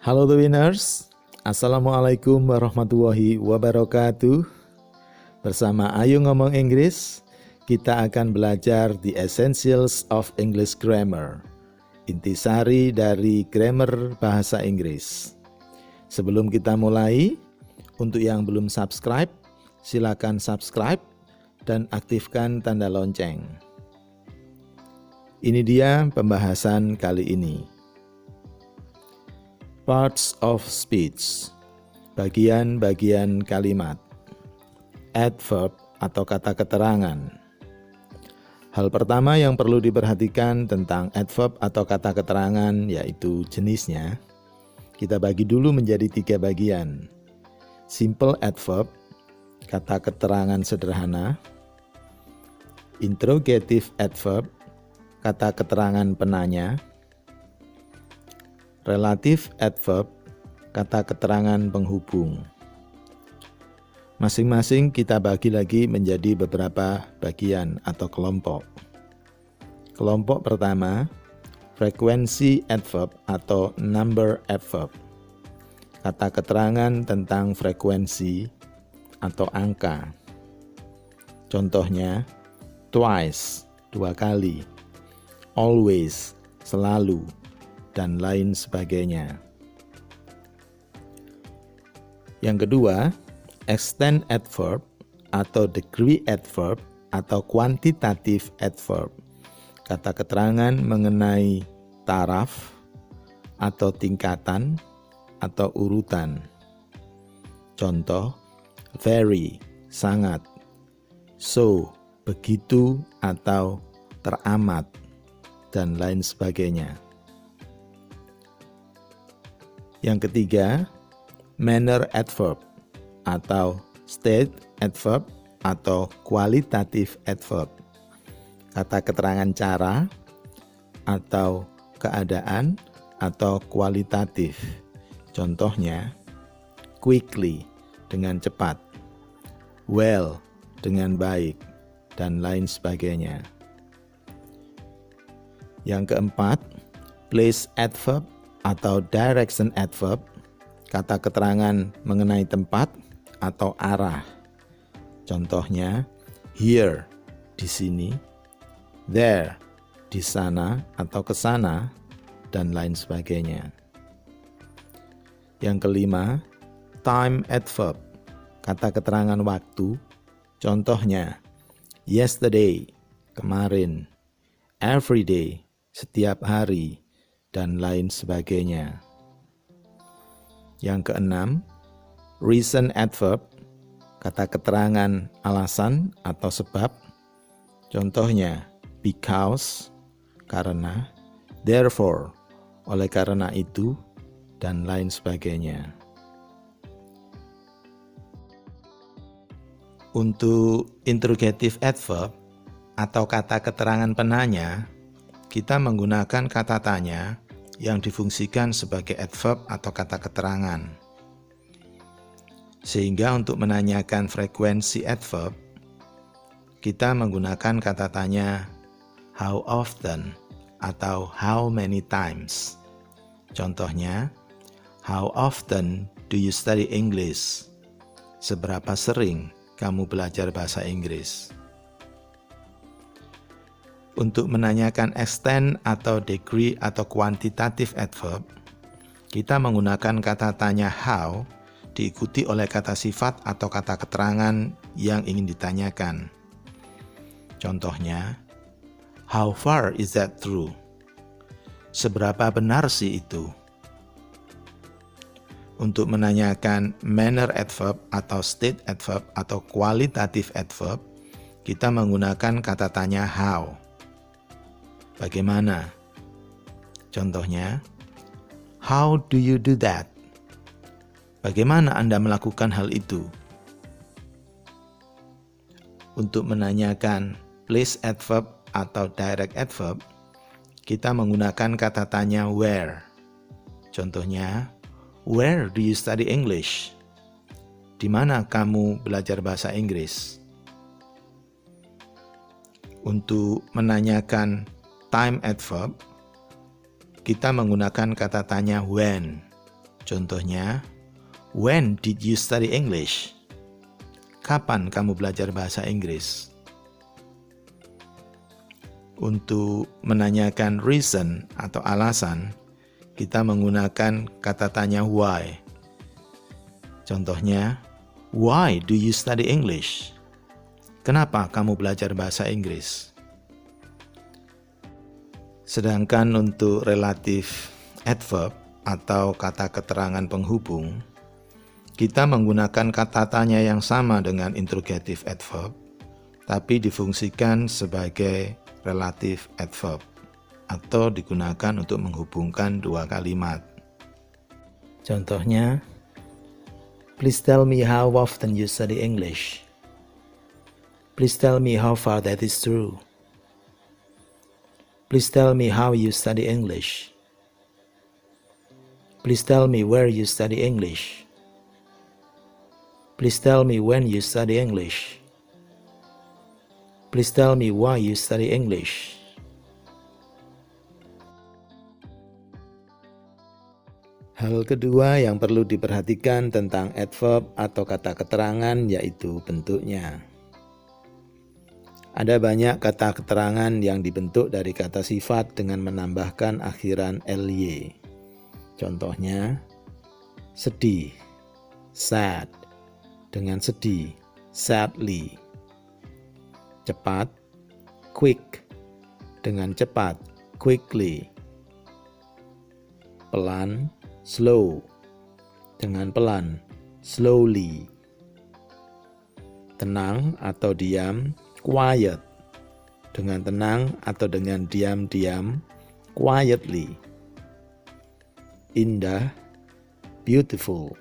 Halo The Winners, Assalamualaikum warahmatullahi wabarakatuh. Bersama Ayu Ngomong Inggris, kita akan belajar The Essentials of English Grammar, intisari dari grammar bahasa Inggris. Sebelum kita mulai, untuk yang belum subscribe, silakan subscribe dan aktifkan tanda lonceng. Ini dia pembahasan kali ini. Parts of speech, bagian-bagian kalimat. Adverb atau kata keterangan. Hal pertama yang perlu diperhatikan tentang adverb atau kata keterangan yaitu jenisnya. Kita bagi dulu menjadi 3 bagian. Simple adverb, kata keterangan sederhana. Interrogative adverb, kata keterangan penanya. Relative adverb, kata keterangan penghubung. Masing-masing kita bagi lagi menjadi beberapa bagian atau kelompok. Kelompok pertama, frekuensi adverb atau number adverb. Kata keterangan tentang frekuensi atau angka. Contohnya, twice, 2 kali, always, selalu, dan lain sebagainya. Yang kedua, extent adverb atau degree adverb atau quantitative adverb. Kata keterangan mengenai taraf atau tingkatan atau urutan. Contoh, very, sangat, so, begitu atau teramat, dan lain sebagainya. Yang ketiga, manner adverb atau state adverb atau qualitative adverb. Kata keterangan cara atau keadaan atau kualitatif. Contohnya, quickly dengan cepat, well dengan baik, dan lain sebagainya. Yang keempat, place adverb atau direction adverb, kata keterangan mengenai tempat atau arah. Contohnya, here, di sini, there, di sana atau ke sana, dan lain sebagainya. Yang kelima, time adverb, kata keterangan waktu. Contohnya, yesterday, kemarin, every day, setiap hari, dan lain sebagainya. Yang keenam, reason adverb, kata keterangan alasan atau sebab. Contohnya, because, karena, therefore, oleh karena itu, dan lain sebagainya. Untuk interrogative adverb atau kata keterangan penanya, kita menggunakan kata tanya yang difungsikan sebagai adverb atau kata keterangan. Sehingga untuk menanyakan frekuensi adverb, kita menggunakan kata tanya how often atau how many times. Contohnya, how often do you study English? Seberapa sering kamu belajar bahasa Inggris? Untuk menanyakan extent atau degree atau quantitative adverb, kita menggunakan kata tanya how diikuti oleh kata sifat atau kata keterangan yang ingin ditanyakan. Contohnya, how far is that true? Seberapa benar sih itu? Untuk menanyakan manner adverb atau state adverb atau qualitative adverb, kita menggunakan kata tanya how. Bagaimana? Contohnya, how do you do that? Bagaimana Anda melakukan hal itu? Untuk menanyakan place adverb atau direct adverb, kita menggunakan kata tanya where. Contohnya, where do you study English? Di mana kamu belajar bahasa Inggris? Untuk menanyakan time adverb, kita menggunakan kata tanya when. Contohnya, when did you study English? Kapan kamu belajar bahasa Inggris? Untuk menanyakan reason atau alasan, kita menggunakan kata tanya why. Contohnya, why do you study English? Kenapa kamu belajar bahasa Inggris? Sedangkan untuk relative adverb atau kata keterangan penghubung, kita menggunakan kata tanya yang sama dengan interrogative adverb, tapi difungsikan sebagai relative adverb atau digunakan untuk menghubungkan dua kalimat. Contohnya, please tell me how often you study English. Please tell me how far that is true. Please tell me how you study English. Please tell me where you study English. Please tell me when you study English. Please tell me why you study English. Hal kedua yang perlu diperhatikan tentang adverb atau kata keterangan yaitu bentuknya. Ada banyak kata keterangan yang dibentuk dari kata sifat dengan menambahkan akhiran ly. Contohnya, sedih, sad, dengan sedih, sadly. Cepat, quick, dengan cepat, quickly. Pelan, slow, dengan pelan, slowly. Tenang atau diam, quiet, dengan tenang atau dengan diam-diam, quietly. Indah, beautiful,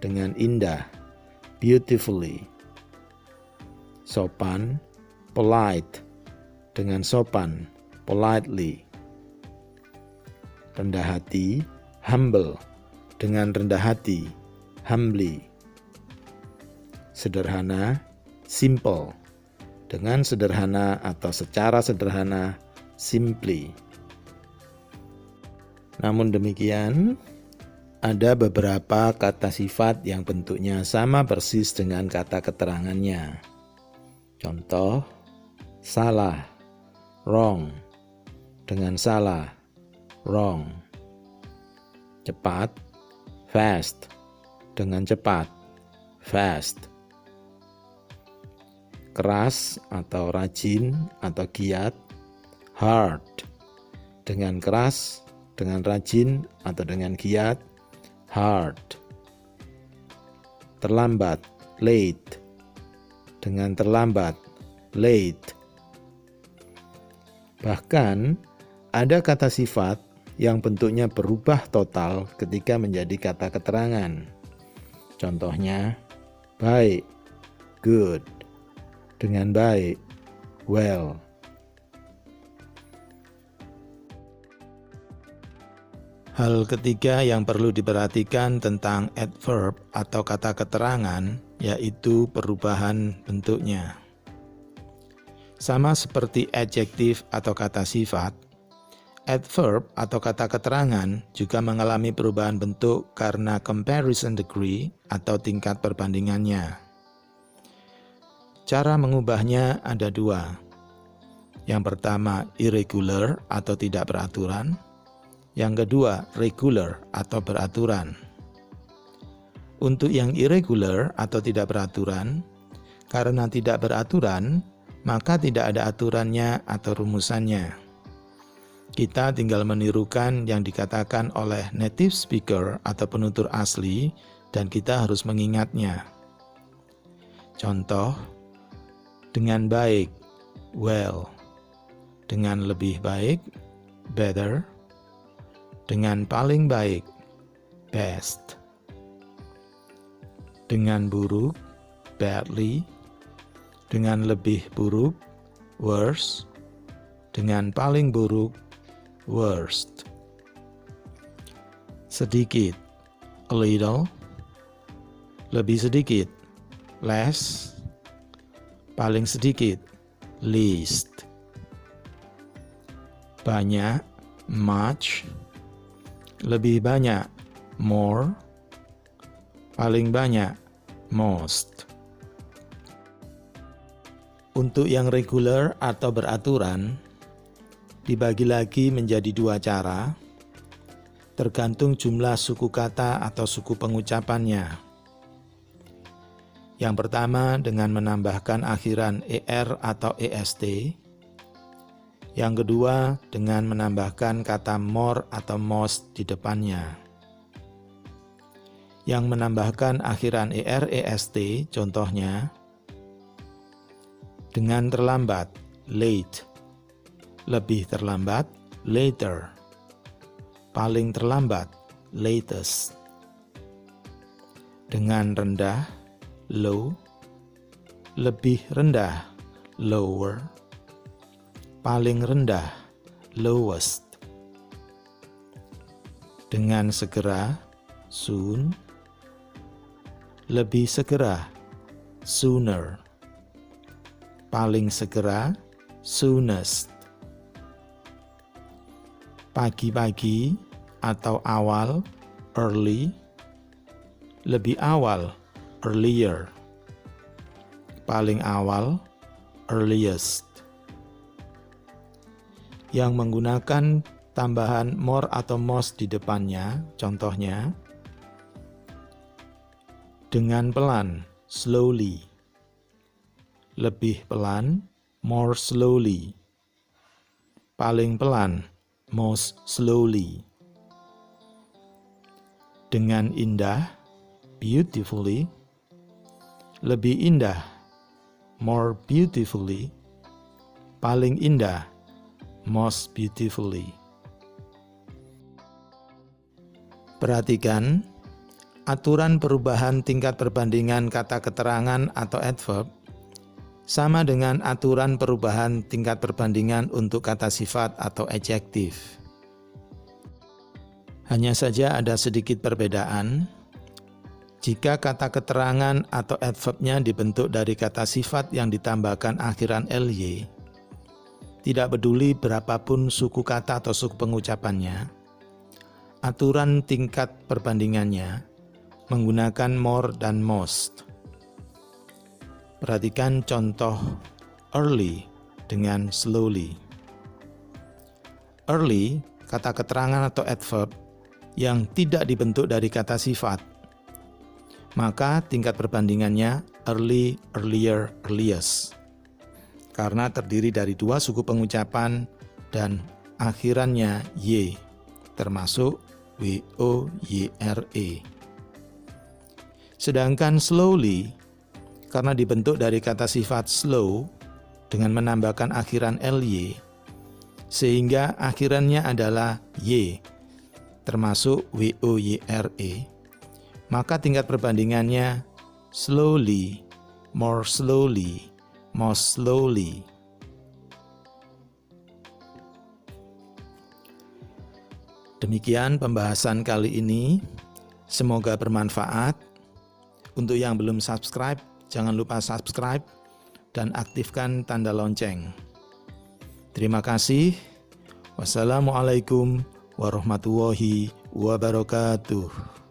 dengan indah, beautifully. Sopan, polite, dengan sopan, politely. Rendah hati, humble, dengan rendah hati, humbly. Sederhana, simple, dengan sederhana atau secara sederhana, simply. Namun demikian, ada beberapa kata sifat yang bentuknya sama persis dengan kata keterangannya. Contoh, salah, wrong, dengan salah, wrong. Cepat, fast, dengan cepat, fast. Keras atau rajin atau giat, hard, dengan keras, dengan rajin atau dengan giat, hard. Terlambat, late, dengan terlambat, late. Bahkan ada kata sifat yang bentuknya berubah total ketika menjadi kata keterangan. Contohnya, baik, good, dengan baik, well. Hal ketiga yang perlu diperhatikan tentang adverb atau kata keterangan yaitu perubahan bentuknya. Sama seperti adjektif atau kata sifat, adverb atau kata keterangan juga mengalami perubahan bentuk karena comparison degree atau tingkat perbandingannya. Cara mengubahnya ada dua. Yang pertama, irregular atau tidak beraturan. Yang kedua, regular atau beraturan. Untuk yang irregular atau tidak beraturan, karena tidak beraturan, maka tidak ada aturannya atau rumusannya. Kita tinggal menirukan yang dikatakan oleh native speaker atau penutur asli, dan kita harus mengingatnya. Contoh, dengan baik, well. Dengan lebih baik, better. Dengan paling baik, best. Dengan buruk, badly. Dengan lebih buruk, worse. Dengan paling buruk, worst. Sedikit, a little. Lebih sedikit, less. Paling sedikit, least. Banyak, much. Lebih banyak, more. Paling banyak, most. Untuk yang regular atau beraturan, dibagi lagi menjadi dua cara, tergantung jumlah suku kata atau suku pengucapannya. Yang pertama dengan menambahkan akhiran er atau est. Yang kedua dengan menambahkan kata more atau most di depannya. Yang menambahkan akhiran er, est, contohnya, dengan terlambat, late. Lebih terlambat, later. Paling terlambat, latest. Dengan rendah, low. Lebih rendah, lower. Paling rendah, lowest. Dengan segera, soon. Lebih segera, sooner. Paling segera, soonest. Pagi-pagi atau awal, early. Lebih awal, earlier. Paling awal, earliest. Yang menggunakan tambahan more atau most di depannya, contohnya, dengan pelan, slowly. Lebih pelan, more slowly. Paling pelan, most slowly. Dengan indah, beautifully. Lebih indah, more beautifully. Paling indah, most beautifully. Perhatikan, aturan perubahan tingkat perbandingan kata keterangan atau adverb sama dengan aturan perubahan tingkat perbandingan untuk kata sifat atau adjektif. Hanya saja ada sedikit perbedaan. Jika kata keterangan atau adverbnya dibentuk dari kata sifat yang ditambahkan akhiran ly, tidak peduli berapapun suku kata atau suku pengucapannya, aturan tingkat perbandingannya menggunakan more dan most. Perhatikan contoh early dengan slowly. Early, kata keterangan atau adverb yang tidak dibentuk dari kata sifat, maka tingkat perbandingannya early, earlier, earliest. Karena terdiri dari dua suku pengucapan dan akhirannya y, termasuk w-o-y-r-e. Sedangkan slowly, karena dibentuk dari kata sifat slow dengan menambahkan akhiran ly, sehingga akhirannya adalah y, termasuk w-o-y-r-e, maka tingkat perbandingannya slowly, more slowly, most slowly. Demikian pembahasan kali ini, semoga bermanfaat. Untuk yang belum subscribe, jangan lupa subscribe dan aktifkan tanda lonceng. Terima kasih. Wassalamualaikum warahmatullahi wabarakatuh.